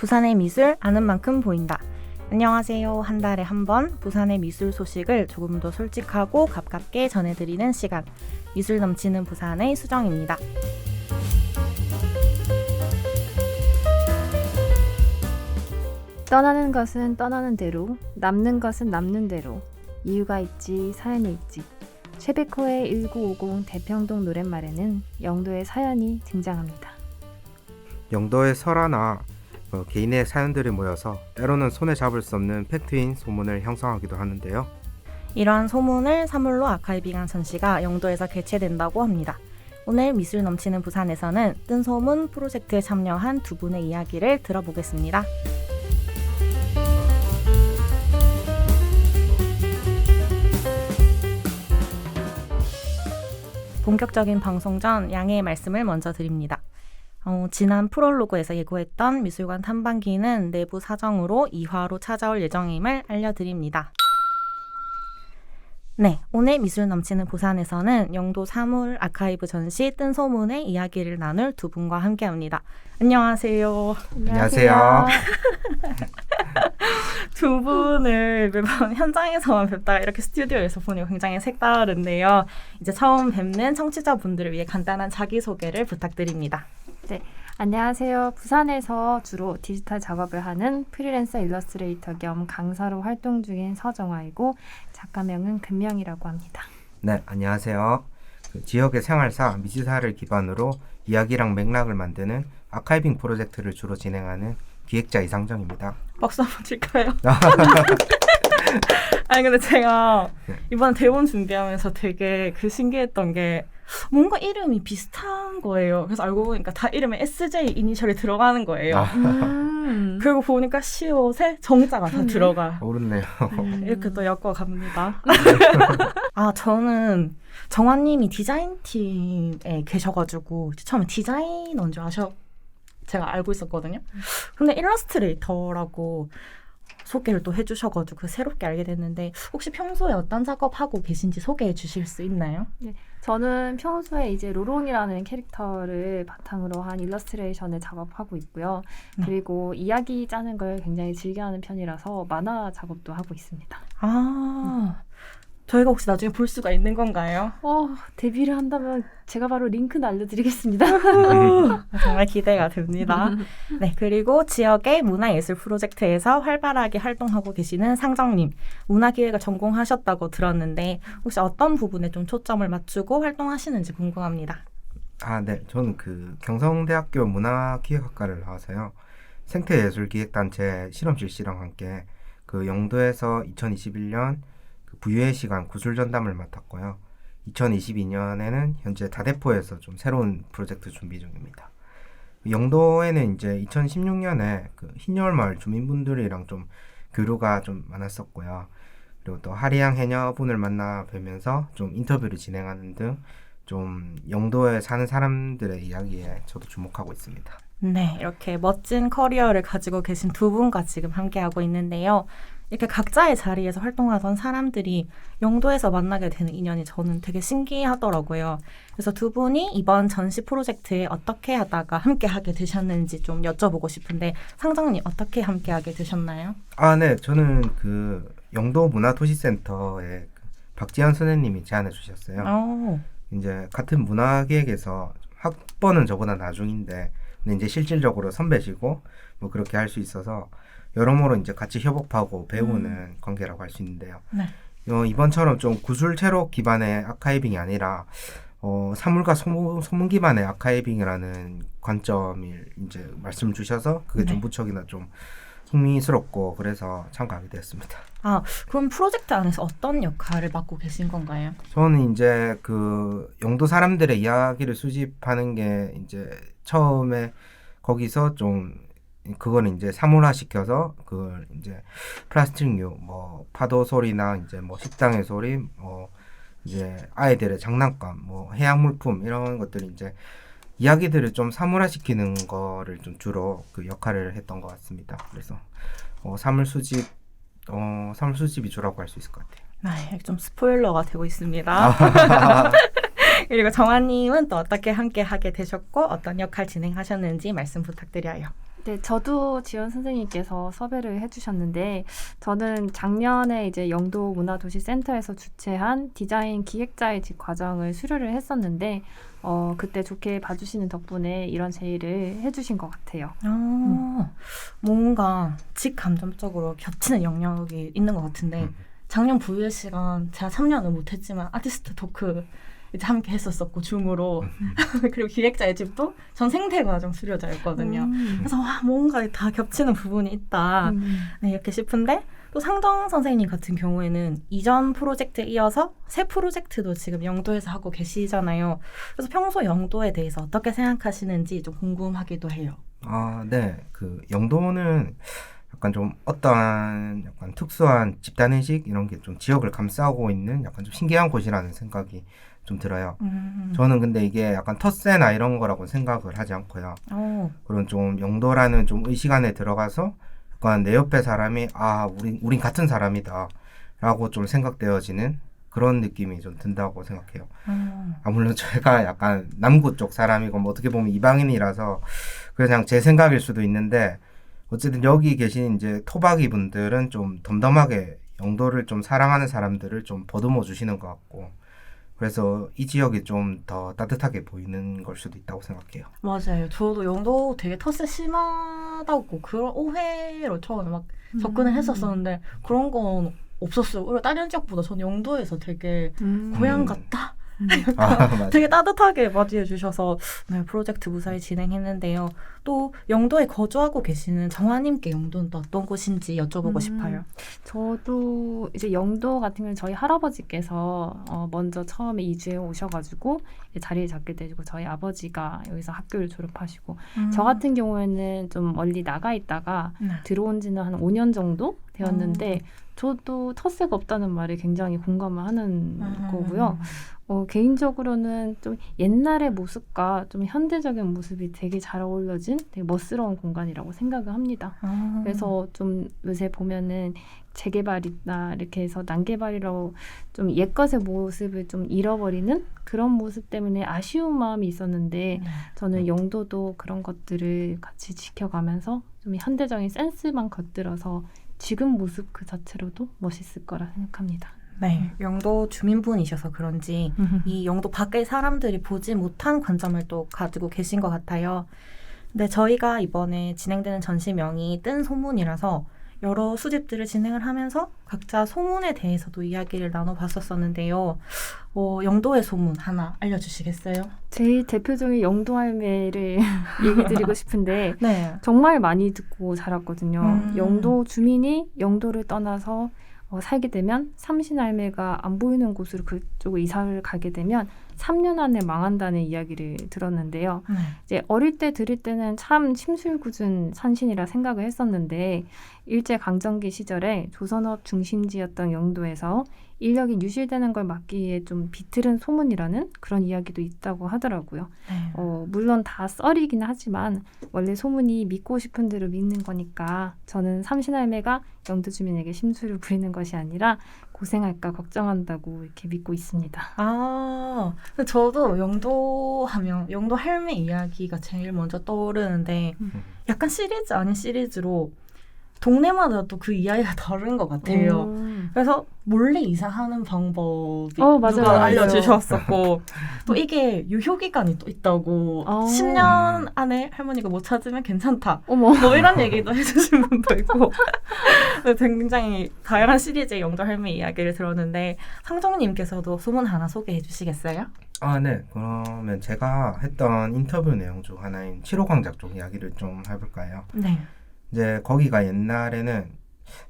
부산의 미술 아는 만큼 보인다. 안녕하세요. 한 달에 한 번 부산의 미술 소식을 조금 더 솔직하고 가깝게 전해드리는 시간. 미술 넘치는 부산의 수정입니다. 떠나는 것은 떠나는 대로, 남는 것은 남는 대로. 이유가 있지, 사연이 있지. 쉐베코의 1950 대평동 노랫말에는 영도의 사연이 등장합니다. 영도의 설화나 개인의 사연들이 모여서 때로는 손에 잡을 수 없는 팩트인 소문을 형성하기도 하는데요. 이러한 소문을 사물로 아카이빙한 전시가 영도에서 개최된다고 합니다. 오늘 미술 넘치는 부산에서는 뜬소문 프로젝트에 참여한 두 분의 이야기를 들어보겠습니다. 본격적인 방송 전 양해의 말씀을 먼저 드립니다. 지난 프롤로그에서 예고했던 미술관 탐방기는 내부 사정으로 2화로 찾아올 예정임을 알려드립니다. 네, 오늘 미술 넘치는 부산에서는 영도 사물 아카이브 전시 뜬소문의 이야기를 나눌 두 분과 함께합니다. 안녕하세요. 안녕하세요. 두 분을 매번 현장에서만 뵙다가 이렇게 스튜디오에서 보니 굉장히 색다른데요. 이제 처음 뵙는 청취자분들을 위해 간단한 자기소개를 부탁드립니다. 네, 안녕하세요. 부산에서 주로 디지털 작업을 하는 프리랜서 일러스트레이터 겸 강사로 활동 중인 서정화이고 작가명은 금명이라고 합니다. 네, 안녕하세요. 지역의 생활사, 미지사를 기반으로 이야기랑 맥락을 만드는 아카이빙 프로젝트를 주로 진행하는 기획자 이상정입니다. 박수 한번 칠까요? 아니 근데 제가 이번 대본 준비하면서 되게 신기했던 게 뭔가 이름이 비슷한 거예요. 그래서 알고 보니까 다 이름에 SJ 이니셜이 들어가는 거예요. 그리고 보니까 시옷에 정자가 다 들어가. 모르네요. 이렇게 또 엮어갑니다. 저는 정화님이 디자인팀에 계셔가지고 처음에 디자이너인 줄 제가 알고 있었거든요. 근데 일러스트레이터라고 소개를 또 해주셔가지고 새롭게 알게 됐는데 혹시 평소에 어떤 작업하고 계신지 소개해 주실 수 있나요? 네, 저는 평소에 이제 로롱이라는 캐릭터를 바탕으로 한 일러스트레이션을 작업하고 있고요. 그리고 이야기 짜는 걸 굉장히 즐겨하는 편이라서 만화 작업도 하고 있습니다. 저희가 혹시 나중에 볼 수가 있는 건가요? 데뷔를 한다면 제가 바로 링크는 알려드리겠습니다. 정말 기대가 됩니다. 네, 그리고 지역의 문화예술 프로젝트에서 활발하게 활동하고 계시는 상정님, 문화기획을 전공하셨다고 들었는데 혹시 어떤 부분에 좀 초점을 맞추고 활동하시는지 궁금합니다. 네, 저는 경성대학교 문화기획학과를 나와서요. 생태예술기획단체 실험실 씨랑 함께 영도에서 2021년 부유의 시간 구술전담을 맡았고요. 2022년에는 현재 다대포에서 좀 새로운 프로젝트 준비 중입니다. 영도에는 이제 2016년에 흰여울마을 주민분들이랑 좀 교류가 좀 많았었고요. 그리고 또 하리양 해녀분을 만나 뵈면서 좀 인터뷰를 진행하는 등 좀 영도에 사는 사람들의 이야기에 저도 주목하고 있습니다. 네, 이렇게 멋진 커리어를 가지고 계신 두 분과 지금 함께하고 있는데요. 이렇게 각자의 자리에서 활동하던 사람들이 영도에서 만나게 되는 인연이 저는 되게 신기하더라고요. 그래서 두 분이 이번 전시 프로젝트에 어떻게 하다가 함께하게 되셨는지 좀 여쭤보고 싶은데 상정님 어떻게 함께하게 되셨나요? 네, 저는 영도 문화도시센터에 박지현 선생님이 제안해 주셨어요. 이제 같은 문화기획에서 학번은 저보다 나중인데 근데 이제 실질적으로 선배시고 뭐 그렇게 할 수 있어서 여러모로 이제 같이 협업하고 배우는 관계라고 할 수 있는데요. 네. 이번처럼 좀 구술 체록 기반의 아카이빙이 아니라 사물과 소문 기반의 아카이빙이라는 관점을 이제 말씀 주셔서 그게 좀 무척이나 좀 흥미스럽고 그래서 참가하게 되었습니다. 그럼 프로젝트 안에서 어떤 역할을 맡고 계신 건가요? 저는 이제 영도 사람들의 이야기를 수집하는 게 이제 처음에 거기서 좀 그거는 이제 사물화 시켜서 그걸 이제 플라스틱류, 파도 소리나 이제 식당의 소리, 이제 아이들의 장난감, 해양 물품 이런 것들이 이제 이야기들을 좀 사물화 시키는 거를 좀 주로 역할을 했던 것 같습니다. 그래서 사물 수집이 주라고 할 수 있을 것 같아요. 좀 스포일러가 되고 있습니다. 그리고 정화님은 또 어떻게 함께 하게 되셨고 어떤 역할 진행하셨는지 말씀 부탁드려요. 네, 저도 지원 선생님께서 섭외를 해주셨는데 저는 작년에 이제 영도 문화도시센터에서 주최한 디자인 기획자의직 과정을 수료를 했었는데 그때 좋게 봐주시는 덕분에 이런 제의를 해주신 것 같아요. 뭔가 직감점적으로 겹치는 영역이 있는 것 같은데 작년 부유의 시간 제가 참여는 못했지만 아티스트 토크 이제 함께 했었었고 줌으로 그리고 기획자의 집도 전 생태과정 수료자였거든요. 그래서 와 뭔가 다 겹치는 부분이 있다 네, 이렇게 싶은데 또 상정 선생님 같은 경우에는 이전 프로젝트에 이어서 새 프로젝트도 지금 영도에서 하고 계시잖아요. 그래서 평소 영도에 대해서 어떻게 생각하시는지 좀 궁금하기도 해요. 네. 그 영도는 약간 좀 어떠한 약간 특수한 집단의식 이런 게 좀 지역을 감싸고 있는 약간 좀 신기한 곳이라는 생각이 좀 들어요. 저는 근데 이게 약간 텃세나 이런 거라고 생각을 하지 않고요. 그런 좀 영도라는 좀 의식 안에 들어가서 약간 내 옆에 사람이 우린 같은 사람이다 라고 좀 생각되어지는 그런 느낌이 좀 든다고 생각해요. 물론 제가 약간 남구 쪽 사람이고 뭐 어떻게 보면 이방인이라서 그냥 제 생각일 수도 있는데 어쨌든 여기 계신 이제 토박이 분들은 좀 덤덤하게 영도를 좀 사랑하는 사람들을 좀 보듬어 주시는 것 같고 그래서 이 지역이 좀 더 따뜻하게 보이는 걸 수도 있다고 생각해요. 맞아요. 저도 영도 되게 텃세 심하다고 그런 오해로 처음에 막 접근을 했었었는데 그런 건 없었어요. 오히려 다른 지역보다 전 영도에서 되게 고향 같다? 맞아요. 되게 따뜻하게 맞이해 주셔서 네, 프로젝트 무사히 진행했는데요. 또 영도에 거주하고 계시는 정화님께 영도는 또 어떤 곳인지 여쭤보고 싶어요. 저도 이제 영도 같은 경우는 저희 할아버지께서 먼저 처음에 이주해 오셔가지고 자리를 잡게 되고 저희 아버지가 여기서 학교를 졸업하시고 저 같은 경우에는 좀 멀리 나가 있다가 들어온 지는 한 5년 정도 되었는데 저도 텃세가 없다는 말에 굉장히 공감을 하는 거고요. 개인적으로는 좀 옛날의 모습과 좀 현대적인 모습이 되게 잘 어울려진 되게 멋스러운 공간이라고 생각을 합니다. 그래서 좀 요새 보면은 재개발이나 이렇게 해서 난개발이라고 좀 옛것의 모습을 좀 잃어버리는 그런 모습 때문에 아쉬운 마음이 있었는데 저는 영도도 그런 것들을 같이 지켜가면서 좀 현대적인 센스만 겉들어서 지금 모습 그 자체로도 멋있을 거라 생각합니다. 네, 영도 주민분이셔서 그런지 이 영도 밖의 사람들이 보지 못한 관점을 또 가지고 계신 것 같아요. 근데 저희가 이번에 진행되는 전시명이 뜬 소문이라서 여러 수집들을 진행을 하면서 각자 소문에 대해서도 이야기를 나눠봤었었는데요. 영도의 소문 하나 알려주시겠어요? 제일 대표적인 영도 할매를 얘기 드리고 싶은데 네. 정말 많이 듣고 자랐거든요. 영도 주민이 영도를 떠나서 살게 되면 삼신 할매가 안 보이는 곳으로 그쪽으로 이사를 가게 되면 3년 안에 망한다는 이야기를 들었는데요. 이제 어릴 때 들을 때는 참 심술궂은 산신이라 생각을 했었는데 일제강점기 시절에 조선업 중심지였던 영도에서 인력이 유실되는 걸 막기 위해 좀 비틀은 소문이라는 그런 이야기도 있다고 하더라고요. 물론 다 썰이긴 하지만 원래 소문이 믿고 싶은 대로 믿는 거니까 저는 삼신할매가 영도 주민에게 심술을 부리는 것이 아니라 고생할까 걱정한다고 이렇게 믿고 있습니다. 근데 저도 영도 하면 영도 할매 이야기가 제일 먼저 떠오르는데 약간 시리즈 아닌 시리즈로 동네마다 또 그 이야기가 다른 것 같아요. 그래서 몰래 이사하는 방법이 맞아요. 누가 알려주셨었고 또 이게 유효기간이 또 있다고 10년 안에 할머니가 못 찾으면 괜찮다. 뭐 이런 얘기도 해주신 분도 있고 굉장히 다양한 시리즈의 영도 할매 이야기를 들었는데 상정님께서도 소문 하나 소개해 주시겠어요? 네. 그러면 제가 했던 인터뷰 내용 중 하나인 7호 광장 쪽 이야기를 좀 해볼까요? 네. 이제 거기가 옛날에는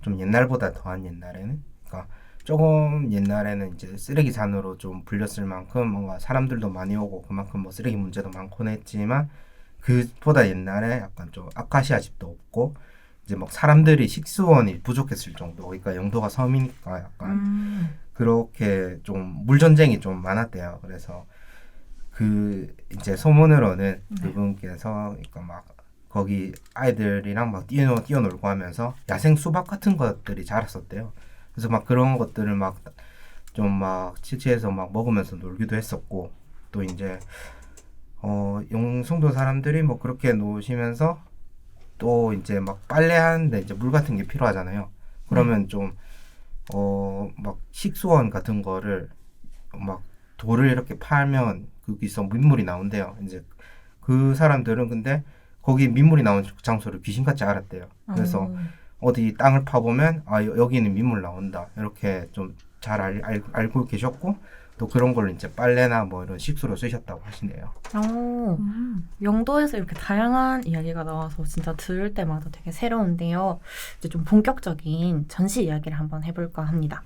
좀 옛날보다 더한 옛날에는 그러니까 조금 옛날에는 이제 쓰레기 산으로 좀 불렸을 만큼 뭔가 사람들도 많이 오고 그만큼 뭐 쓰레기 문제도 많곤 했지만 그보다 옛날에 약간 좀 아카시아 집도 없고 이제 막 사람들이 식수원이 부족했을 정도. 그러니까 영도가 섬이니까 약간 그렇게 좀 물전쟁이 좀 많았대요. 그래서 그 이제 소문으로는 그분께서 그러니까 막 거기 아이들이랑 막 뛰어놀고 하면서 야생 수박 같은 것들이 자랐었대요. 그래서 막 그런 것들을 막 좀 막 취취해서 막 먹으면서 놀기도 했었고 또 이제 영송도 사람들이 뭐 그렇게 노시면서 또 이제 막 빨래하는데 이제 물 같은 게 필요하잖아요. 그러면 좀 막 식수원 같은 거를 막 돌을 이렇게 팔면 거기서 민물이 나온대요. 이제 그 사람들은 근데 거기 민물이 나온 장소를 귀신같이 알았대요. 그래서 어디 땅을 파보면 아 여기는 민물 나온다 이렇게 좀 잘 알고 계셨고 또 그런 걸 이제 빨래나 뭐 이런 식수로 쓰셨다고 하시네요. 영도에서 이렇게 다양한 이야기가 나와서 진짜 들을 때마다 되게 새로운데요. 이제 좀 본격적인 전시 이야기를 한번 해볼까 합니다.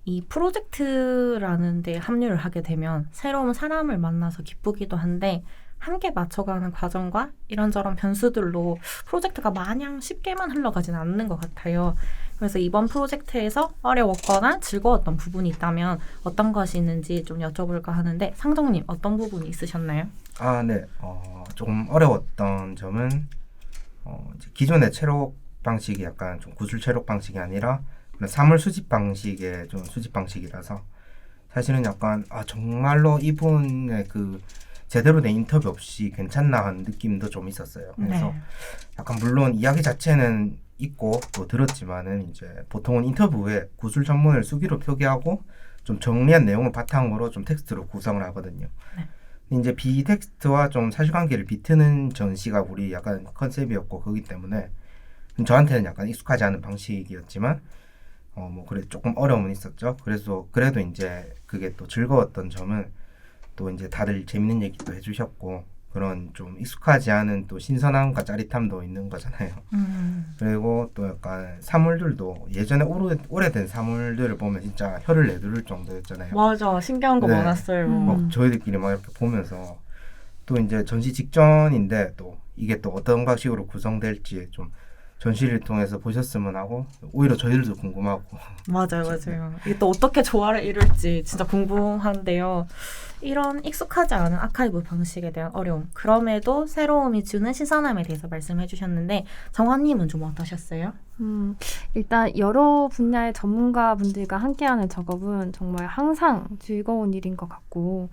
이 프로젝트라는 데 합류를 하게 되면 새로운 사람을 만나서 기쁘기도 한데 함께 맞춰가는 과정과 이런저런 변수들로 프로젝트가 마냥 쉽게만 흘러가진 않는 것 같아요. 그래서 이번 프로젝트에서 어려웠거나 즐거웠던 부분이 있다면 어떤 것이 있는지 좀 여쭤볼까 하는데 상정님 어떤 부분이 있으셨나요? 아, 네. 조금 어려웠던 점은 이제 기존의 체력 방식이 약간 좀 구술 체력 방식이 아니라 그런 사물 수집 방식의 좀 수집 방식이라서 사실은 약간 정말로 이분의 그 제대로 된 인터뷰 없이 괜찮나 하는 느낌도 좀 있었어요. 그래서 약간 물론 이야기 자체는 있고 또 들었지만은 이제 보통은 인터뷰에 구술 전문을 수기로 표기하고 좀 정리한 내용을 바탕으로 좀 텍스트로 구성을 하거든요. 근데 이제 비텍스트와 좀 사실관계를 비트는 전시가 우리 약간 컨셉이었고 그렇기 때문에 저한테는 약간 익숙하지 않은 방식이었지만 뭐 그래 조금 어려움은 있었죠. 그래서 그래도 이제 그게 또 즐거웠던 점은 또 이제 다들 재밌는 얘기도 해주셨고 그런 좀 익숙하지 않은 또 신선함과 짜릿함도 있는 거잖아요. 그리고 또 약간 사물들도 예전에 오래된 사물들을 보면 진짜 혀를 내두를 정도였잖아요. 맞아, 신기한 거 많았어요. 막 저희들끼리 막 이렇게 보면서 또 이제 전시 직전인데 또 이게 또 어떤 방식으로 구성될지 좀 전시를 통해서 보셨으면 하고 오히려 저희들도 궁금하고 맞아요. 이게 또 어떻게 조화를 이룰지 진짜 궁금한데요. 이런 익숙하지 않은 아카이브 방식에 대한 어려움, 그럼에도 새로움이 주는 신선함에 대해서 말씀해 주셨는데 정환님은 좀 어떠셨어요? 일단 여러 분야의 전문가분들과 함께하는 작업은 정말 항상 즐거운 일인 것 같고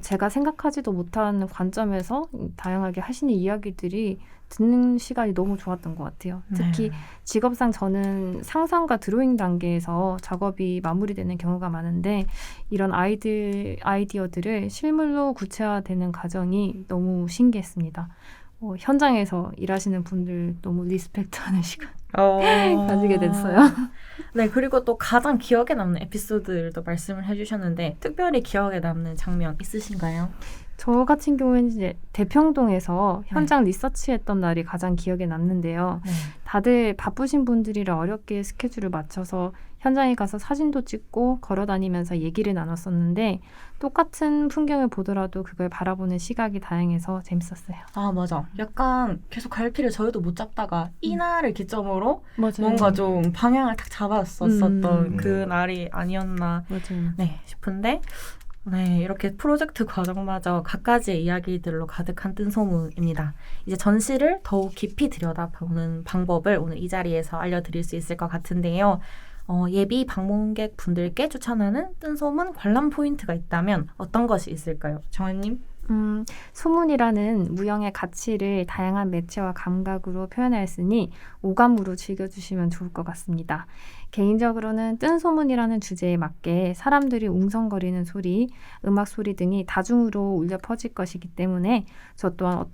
제가 생각하지도 못한 관점에서 다양하게 하시는 이야기들이 듣는 시간이 너무 좋았던 것 같아요. 특히 직업상 저는 상상과 드로잉 단계에서 작업이 마무리되는 경우가 많은데 이런 아이디어들을 실물로 구체화되는 과정이 너무 신기했습니다. 현장에서 일하시는 분들 너무 리스펙트하는 시간 가지게 됐어요. 네, 그리고 또 가장 기억에 남는 에피소드도 말씀을 해주셨는데 특별히 기억에 남는 장면 있으신가요? 저 같은 경우에는 이제 대평동에서 현장 리서치했던 날이 가장 기억에 남는데요. 다들 바쁘신 분들이라 어렵게 스케줄을 맞춰서 현장에 가서 사진도 찍고 걸어다니면서 얘기를 나눴었는데 똑같은 풍경을 보더라도 그걸 바라보는 시각이 다양해서 재밌었어요. 아, 맞아. 약간 계속 갈피를 저희도 못 잡다가 이날을 기점으로 맞아요. 뭔가 좀 방향을 딱 잡았었던 그 날이 아니었나 싶은데 이렇게 프로젝트 과정마저 갖가지의 이야기들로 가득한 뜬소문입니다. 이제 전시를 더욱 깊이 들여다보는 방법을 오늘 이 자리에서 알려드릴 수 있을 것 같은데요. 예비 방문객 분들께 추천하는 뜬소문 관람 포인트가 있다면 어떤 것이 있을까요? 정현님? 소문이라는 무형의 가치를 다양한 매체와 감각으로 표현하였으니 오감으로 즐겨주시면 좋을 것 같습니다. 개인적으로는 뜬 소문이라는 주제에 맞게 사람들이 웅성거리는 소리, 음악 소리 등이 다중으로 울려 퍼질 것이기 때문에 저 또한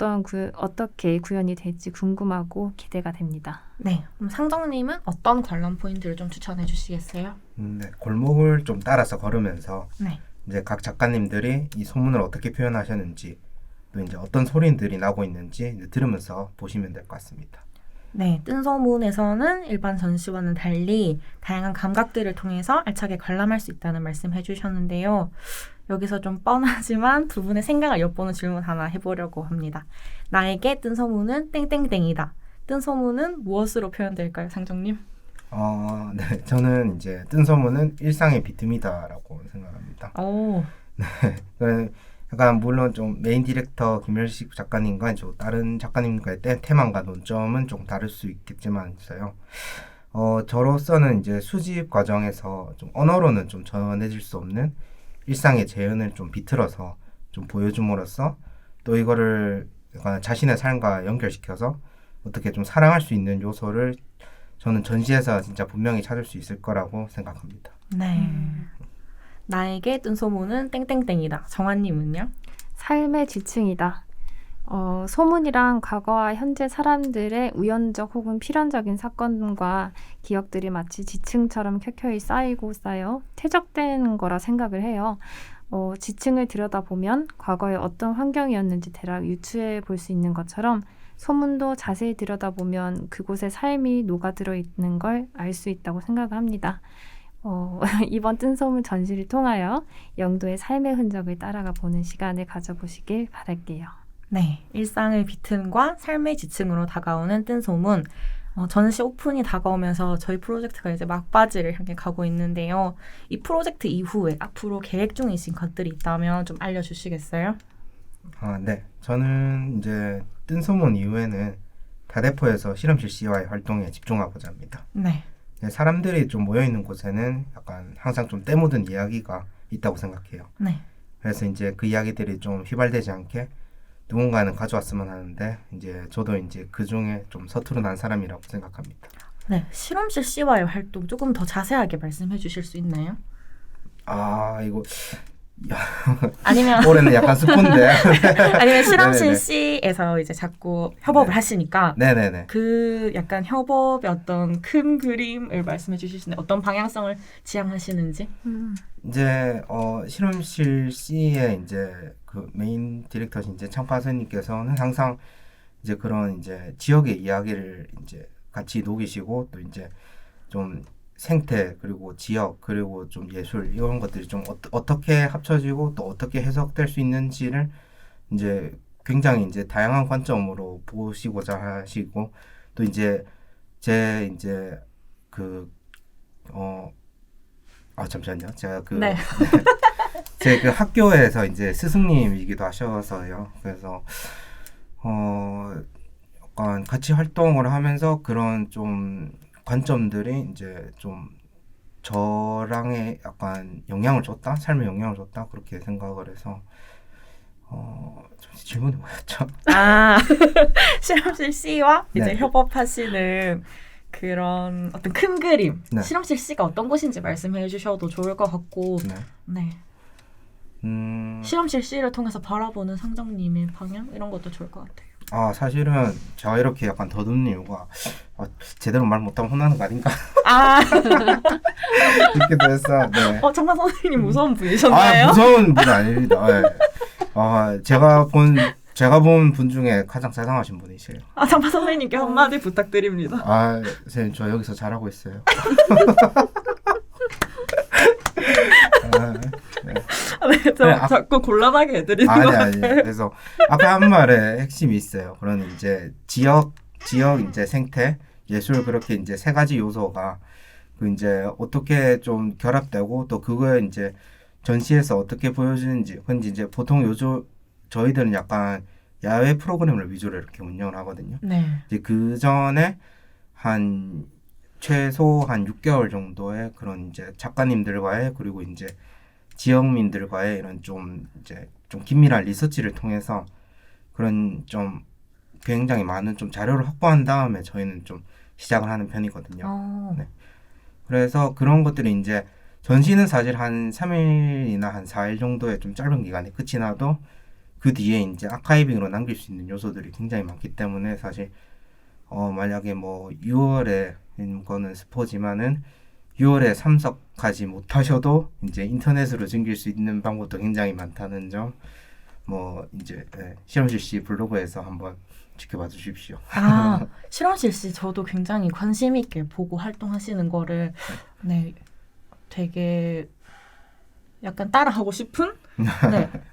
어떻게 구현이 될지 궁금하고 기대가 됩니다. 네, 그럼 상정님은 어떤 관람 포인트를 좀 추천해 주시겠어요? 네, 골목을 좀 따라서 걸으면서 이제 각 작가님들이 이 소문을 어떻게 표현하셨는지 또 이제 어떤 소리들이 나고 있는지 이제 들으면서 보시면 될 것 같습니다. 네, 뜬소문에서는 일반 전시와는 달리 다양한 감각들을 통해서 알차게 관람할 수 있다는 말씀 해주셨는데요. 여기서 좀 뻔하지만 두 분의 생각을 엿보는 질문 하나 해보려고 합니다. 나에게 뜬소문은 땡땡땡이다. 뜬소문은 무엇으로 표현될까요, 상정님? 네, 저는 이제 뜬소문은 일상의 비틈이다라고 생각합니다. 오. 네, 약간 물론 좀 메인 디렉터 김열식 작가님과 저 다른 작가님과의 테마과 논점은 좀 다를 수 있겠지만요. 저로서는 이제 수집 과정에서 좀 언어로는 좀 전해질 수 없는 일상의 재현을 좀 비틀어서 좀 보여줌으로써 또 이거를 약간 자신의 삶과 연결시켜서 어떻게 좀 사랑할 수 있는 요소를 저는 전시에서 진짜 분명히 찾을 수 있을 거라고 생각합니다. 네. 나에게 뜬 소문은 땡땡땡이다. 정한님은요? 삶의 지층이다. 소문이란 과거와 현재 사람들의 우연적 혹은 필연적인 사건과 기억들이 마치 지층처럼 켜켜이 쌓이고 쌓여 퇴적된 거라 생각을 해요. 지층을 들여다보면 과거에 어떤 환경이었는지 대략 유추해 볼 수 있는 것처럼 소문도 자세히 들여다보면 그곳의 삶이 녹아들어 있는 걸 알 수 있다고 생각합니다. 이번 뜬소문 전시를 통하여 영도의 삶의 흔적을 따라가 보는 시간을 가져보시길 바랄게요. 네. 일상의 비틈과 삶의 지층으로 다가오는 뜬소문. 전시 오픈이 다가오면서 저희 프로젝트가 이제 막바지를 향해 가고 있는데요. 이 프로젝트 이후에 앞으로 계획 중이신 것들이 있다면 좀 알려주시겠어요? 네. 저는 이제 뜬소문 이후에는 다대포에서 실험실 CY 활동에 집중하고자 합니다. 네. 네, 사람들이 좀 모여있는 곳에는 약간 항상 좀 때묻은 이야기가 있다고 생각해요. 네. 그래서 이제 그 이야기들이 좀 휘발되지 않게 누군가는 가져왔으면 하는데 이제 저도 이제 그 중에 좀 서투른 한 사람이라고 생각합니다. 네. 실험실 CY 활동 조금 더 자세하게 말씀해 주실 수 있나요? 이거 아니면 올해는 약간 스폰데. 아니면 실험실 네네네. C에서 이제 자꾸 협업을 네. 하시니까 네네네. 그 약간 협업의 어떤 큰 그림을 말씀해 주실 수 있나요? 어떤 방향성을 지향하시는지? 이제 실험실 C의 이제 그 메인 디렉터신 이제 창파 선생님께서는 항상 이제 그런 이제 지역의 이야기를 이제 같이 녹이시고 또 이제 좀 생태 그리고 지역 그리고 좀 예술 이런 것들이 좀 어떻게 합쳐지고 또 어떻게 해석될 수 있는지를 이제 굉장히 이제 다양한 관점으로 보시고자 하시고 또 이제 제 이제 잠시만요. 제가 네. 제 그 학교에서 이제 스승님이기도 하셔서요. 그래서 약간 같이 활동을 하면서 그런 좀 관점들이 이제 좀 저랑의 약간 영향을 줬다, 삶에 영향을 줬다 그렇게 생각을 해서 질문이 뭐였죠? 실험실 C와 이제 네. 협업하시는 그런 어떤 큰 그림, 네. 실험실 C가 어떤 곳인지 말씀해 주셔도 좋을 것 같고, 네. 네. 실험실 C를 통해서 바라보는 상정님의 방향 이런 것도 좋을 것 같아요. 사실은 제가 이렇게 약간 더듬는 이유가 제대로 말 못하면 혼나는 거 아닌가 이렇게도 했어. 네. 정말 선생님 무서운 분이셨나요? 무서운 분 아닙니다. 네. 제가 본 분 중에 가장 자상하신 분이세요. 장파 선생님께 한마디 부탁드립니다. 선생님 저 여기서 잘하고 있어요. 네, 자꾸 곤란하게 해드리는 것 아니. 같아요. 그래서 앞에 한 말에 핵심이 있어요. 그런 이제 지역 이제 생태, 예술 그렇게 이제 세 가지 요소가 그 이제 어떻게 좀 결합되고 또 그거에 이제 전시에서 어떻게 보여지는지. 근데 이제 보통 저희들은 약간 야외 프로그램을 위주로 이렇게 운영을 하거든요. 네. 이제 그 전에 최소 한 6개월 정도의 그런 이제 작가님들과의 그리고 이제 지역민들과의 이런 좀 이제 좀 긴밀한 리서치를 통해서 그런 좀 굉장히 많은 좀 자료를 확보한 다음에 저희는 좀 시작을 하는 편이거든요. 네. 그래서 그런 것들이 이제 전시는 사실 한 3일이나 한 4일 정도의 좀 짧은 기간에 끝이 나도 그 뒤에 이제 아카이빙으로 남길 수 있는 요소들이 굉장히 많기 때문에 사실 만약에 뭐 6월에 거는 스포지만은 6월에 참석하지 못하셔도 이제 인터넷으로 즐길 수 있는 방법도 굉장히 많다는 점, 이제 실험실 C 블로그에서 한번 지켜봐 주십시오. 실험실 C 저도 굉장히 관심 있게 보고 활동하시는 거를 되게 약간 따라하고 싶은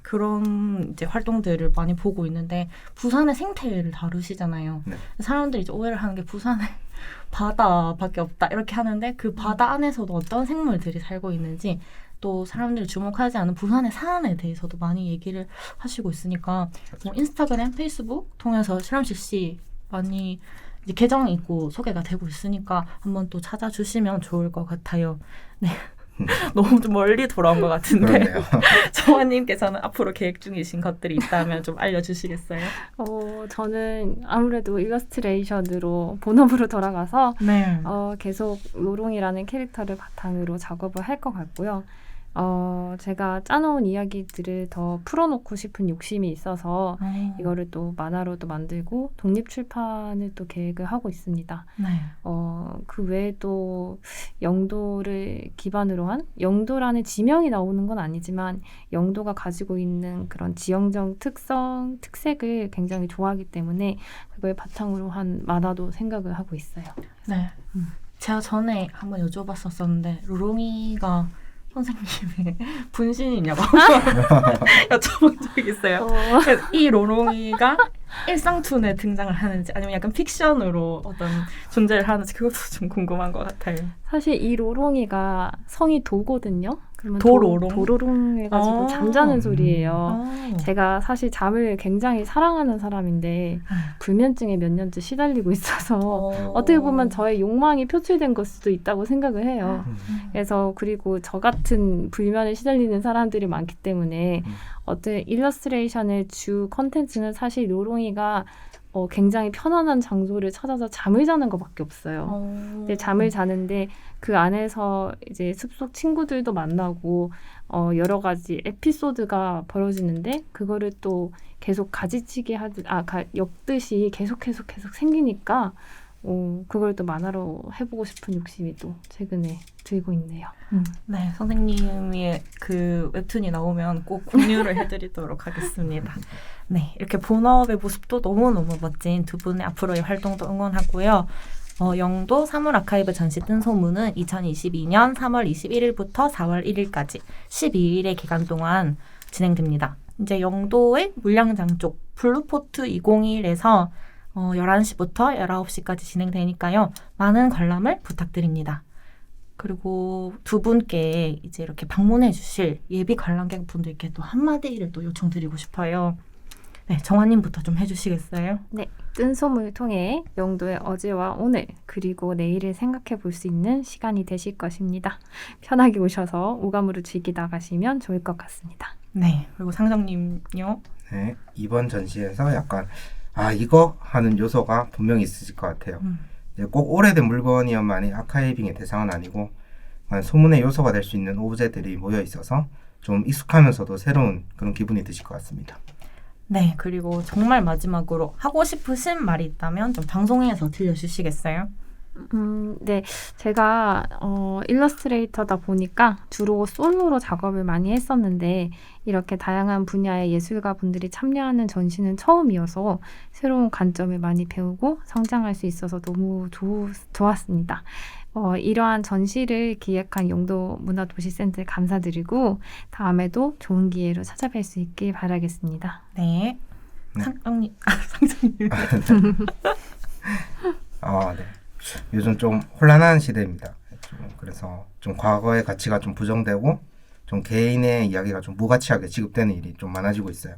그런 이제 활동들을 많이 보고 있는데 부산의 생태를 다루시잖아요. 네. 사람들이 이제 오해를 하는 게 부산에 바다밖에 없다 이렇게 하는데 그 바다 안에서도 어떤 생물들이 살고 있는지 또 사람들이 주목하지 않은 부산의 산에 대해서도 많이 얘기를 하시고 있으니까 인스타그램, 페이스북 통해서 실험실 C 많이 이제 계정이 있고 소개가 되고 있으니까 한번 또 찾아주시면 좋을 것 같아요. 네. 너무 좀 멀리 돌아온 것 같은데 그렇네요. 정화님께서는 앞으로 계획 중이신 것들이 있다면 좀 알려주시겠어요? 저는 아무래도 일러스트레이션으로 본업으로 돌아가서 네. 계속 로롱이라는 캐릭터를 바탕으로 작업을 할 것 같고요. 제가 짜놓은 이야기들을 더 풀어놓고 싶은 욕심이 있어서 이거를 또 만화로도 만들고 독립 출판을 또 계획을 하고 있습니다. 네. 그 외에 또 영도를 기반으로 한 영도라는 지명이 나오는 건 아니지만 영도가 가지고 있는 그런 지형적 특성, 특색을 굉장히 좋아하기 때문에 그걸 바탕으로 한 만화도 생각을 하고 있어요. 네. 제가 전에 한번 여쭤봤었는데 루롱이가 선생님의 분신이냐고 여쭤본 적이 있어요. 그래서 이 로롱이가 일상툰에 등장을 하는지 아니면 약간 픽션으로 어떤 존재를 하는지 그것도 좀 궁금한 것 같아요. 사실 이 로롱이가 성이 도거든요. 그러면 도로롱? 도로롱 해가지고 잠자는 소리예요. 아. 제가 사실 잠을 굉장히 사랑하는 사람인데 불면증에 몇 년째 시달리고 있어서 어떻게 보면 저의 욕망이 표출된 걸 수도 있다고 생각을 해요. 그래서 그리고 저 같은 불면에 시달리는 사람들이 많기 때문에 어떤 일러스트레이션의 주 컨텐츠는 사실 로롱이가 굉장히 편안한 장소를 찾아서 잠을 자는 것밖에 없어요. 근데 잠을 자는데 그 안에서 이제 숲속 친구들도 만나고 여러 가지 에피소드가 벌어지는데 그거를 또 계속 가지치기 엮듯이 계속 생기니까 그걸 또 만화로 해보고 싶은 욕심이 또 최근에 들고 있네요. 네, 선생님의 그 웹툰이 나오면 꼭 공유를 해드리도록 하겠습니다. 네, 이렇게 본업의 모습도 너무너무 멋진 두 분의 앞으로의 활동도 응원하고요. 영도 사물 아카이브 전시 뜬 소문은 2022년 3월 21일부터 4월 1일까지 12일의 기간 동안 진행됩니다. 이제 영도의 물량장 쪽 블루포트 201에서 11시부터 19시까지 진행되니까요. 많은 관람을 부탁드립니다. 그리고 두 분께 이제 이렇게 방문해 주실 예비 관람객 분들께 또 한마디를 또 요청드리고 싶어요. 네, 정화님부터 좀 해주시겠어요? 네, 뜬 소문을 통해 영도의 어제와 오늘 그리고 내일을 생각해 볼 수 있는 시간이 되실 것입니다. 편하게 오셔서 오감으로 즐기다 가시면 좋을 것 같습니다. 네, 그리고 상정님요? 네, 이번 전시에서 약간 이거 하는 요소가 분명히 있으실 것 같아요. 이제 꼭 오래된 물건이어만이 아카이빙의 대상은 아니고 소문의 요소가 될 수 있는 오브제들이 모여 있어서 좀 익숙하면서도 새로운 그런 기분이 드실 것 같습니다. 네, 그리고 정말 마지막으로 하고 싶으신 말이 있다면 좀 방송에서 들려주시겠어요? 네, 제가 일러스트레이터다 보니까 주로 솔로로 작업을 많이 했었는데 이렇게 다양한 분야의 예술가 분들이 참여하는 전시는 처음이어서 새로운 관점을 많이 배우고 성장할 수 있어서 너무 좋았습니다. 이러한 전시를 기획한 영도 문화도시센터에 감사드리고 다음에도 좋은 기회로 찾아뵐 수 있길 바라겠습니다. 네, 네. 상정님. 네. 요즘 좀 혼란한 시대입니다. 그래서 좀 과거의 가치가 좀 부정되고 좀 개인의 이야기가 좀 무가치하게 지급되는 일이 좀 많아지고 있어요.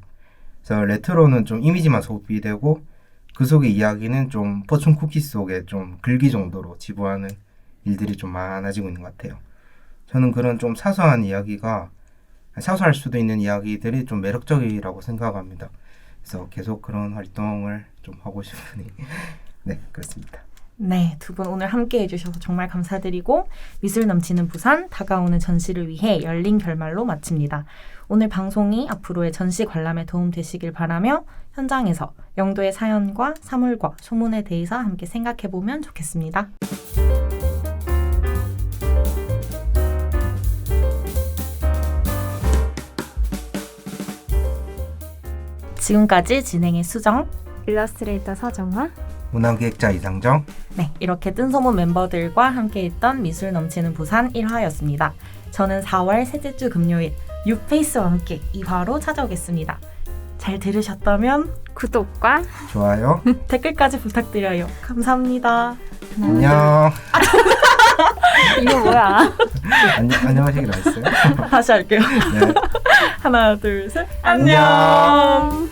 그래서 레트로는 좀 이미지만 소비되고 그 속의 이야기는 좀 포춘 쿠키 속에 좀 글귀 정도로 지부하는 일들이 좀 많아지고 있는 것 같아요. 저는 그런 좀 사소한 이야기가 사소할 수도 있는 이야기들이 좀 매력적이라고 생각합니다. 그래서 계속 그런 활동을 좀 하고 싶으니 네, 그렇습니다. 네, 두 분 오늘 함께 해주셔서 정말 감사드리고 미술 넘치는 부산 다가오는 전시를 위해 열린 결말로 마칩니다. 오늘 방송이 앞으로의 전시 관람에 도움 되시길 바라며 현장에서 영도의 사연과 사물과 소문에 대해서 함께 생각해보면 좋겠습니다. 지금까지 진행의 수정, 일러스트레이터 서정화, 문화기획자 이상정. 네, 이렇게 뜬소문 멤버들과 함께했던 미술 넘치는 부산 1화였습니다. 저는 4월 셋째 주 금요일 뉴페이스와 함께 2화로 찾아오겠습니다. 잘 들으셨다면 구독과 좋아요. 댓글까지 부탁드려요. 감사합니다. 안녕. 이거 뭐야? 안녕하시길 하셨어요? 다시 할게요. 네. 하나, 둘, 셋. 안녕. 안녕.